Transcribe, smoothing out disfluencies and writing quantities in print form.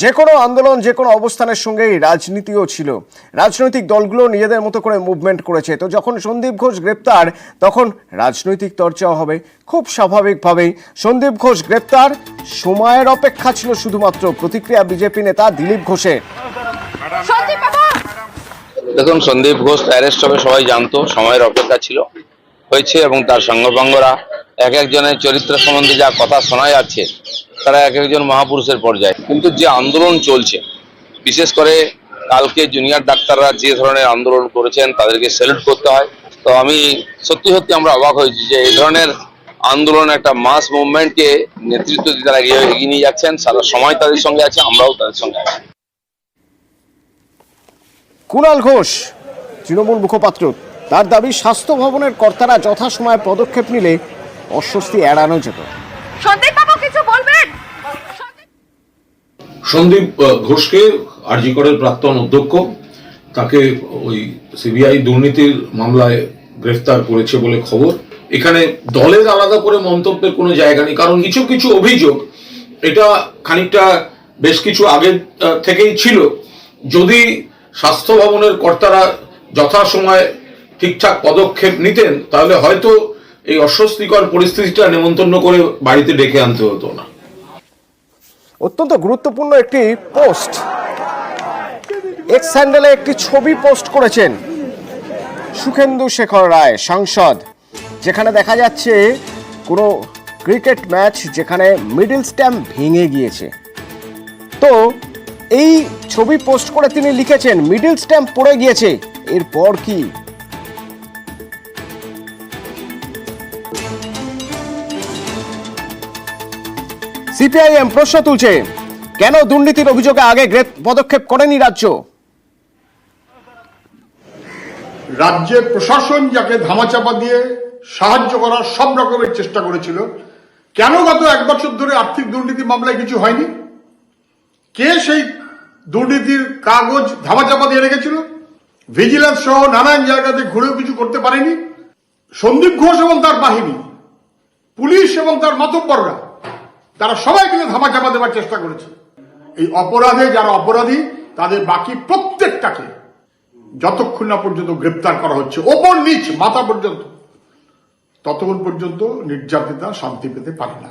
যে কোনো আন্দোলন, যে কোনো অবস্থানের সঙ্গেই রাজনীতিও ছিল। রাজনৈতিক দলগুলো নিজেদের মতো করে মুভমেন্ট করেছে। তো যখন সন্দীপ ঘোষ গ্রেপ্তার, তখন রাজনৈতিক চর্চাও হবে খুব স্বাভাবিকভাবেই। সন্দীপ ঘোষ গ্রেপ্তার, সময়ের অপেক্ষা ছিল শুধুমাত্র। প্রতিক্রিয়া বিজেপি নেতা দিলীপ ঘোষের। দেখুন, সন্দীপ ঘোষ অ্যারেস্ট হবে সবাই জানতো, সময়ের অপেক্ষা ছিল, হয়েছে। এবং তার সঙ্গভঙ্গরা এক একজনের চরিত্র সম্বন্ধে যা কথা শোনা যাচ্ছে, তারা এক একজন মহাপুরুষের পর্যায়ে। কিন্তু যে আন্দোলন চলছে, বিশেষ করে কালকে জুনিয়র ডাক্তাররা যে ধরনের আন্দোলন করেছেন, তাদেরকে স্যালুট করতে হয়। তো আমি সত্যি সত্যি আমরা অবাক হয়েছি যে এই ধরনের আন্দোলন, একটা মাস মুভমেন্টকে নেতৃত্ব দিতে তারা এগিয়ে নিয়ে যাচ্ছেন। সারা সময় তাদের সঙ্গে আছে, আমরাও তাদের সঙ্গে আছি। কুণাল ঘোষ তৃণমূল মুখপাত্র, তার দাবি স্বাস্থ্য ভবনের কর্তারা যথাসময়ে পদক্ষেপ নিলে অস্বস্তি এড়ানো যেত। সন্দীপ ঘোষকে আরজি করের প্রাক্তন অধ্যক্ষ, তাকে ওই সিবিআই দুর্নীতির মামলায় গ্রেফতার করেছে বলে খবর। এখানে দলের আলাদা করে মন্তব্যের কোনো জায়গা নেই, কারণ কিছু কিছু অভিযোগ এটা খানিকটা বেশ কিছু আগে থেকেই ছিল। যদি স্বাস্থ্য ভবনের কর্তারা যথাসময়ে ঠিকঠাক পদক্ষেপ নিতেন, তাহলে হয়তো এই অস্বস্তিকর পরিস্থিতিটা নেমন্তন্ন করে বাড়িতে ডেকে আনতে হতো না। অত্যন্ত গুরুত্বপূর্ণ একটি পোস্ট, এক্স হ্যান্ডেলে একটি ছবি পোস্ট করেছেন সুখেন্দু শেখর রায়, সাংসদ, যেখানে দেখা যাচ্ছে কোনো ক্রিকেট ম্যাচ যেখানে মিডল স্ট্যাম্প ভেঙে গিয়েছে। তো এই ছবি পোস্ট করে তিনি লিখেছেন মিডল স্ট্যাম্প পড়ে গিয়েছে, এরপর কি? সিপিআইএম প্রশ্ন তুলছে, কেন দুর্নীতির অভিযোগে আগে পদক্ষেপ করেনি রাজ্য? রাজ্যের প্রশাসন যাকে ধামাচাপা দিয়ে সাহায্য করার সব রকমের চেষ্টা করেছিল, কেন গত 1 বছর ধরে আর্থিক দুর্নীতি মামলায় কিছু হয়নি? কে সেই দুর্নীতির কাগজ ধামাচাপা দিয়ে রেখেছিল? ভিজিলেন্স সহ নানান জায়গাতে ঘুরেও কিছু করতে পারেনি। সন্দীপ ঘোষ এবং তার বাহিনী, পুলিশ এবং তার মাতব্বররা, তারা সবাই মিলে ধামাচাপা দেওয়ার চেষ্টা করেছে। এই অপরাধে যারা অপরাধী, তাদের বাকি প্রত্যেকটাকে যতক্ষণ না পর্যন্ত গ্রেপ্তার করা হচ্ছে, ওপর নিচ মাথা পর্যন্ত, ততক্ষণ পর্যন্ত নির্যাতিতা শান্তি পেতে পারে না।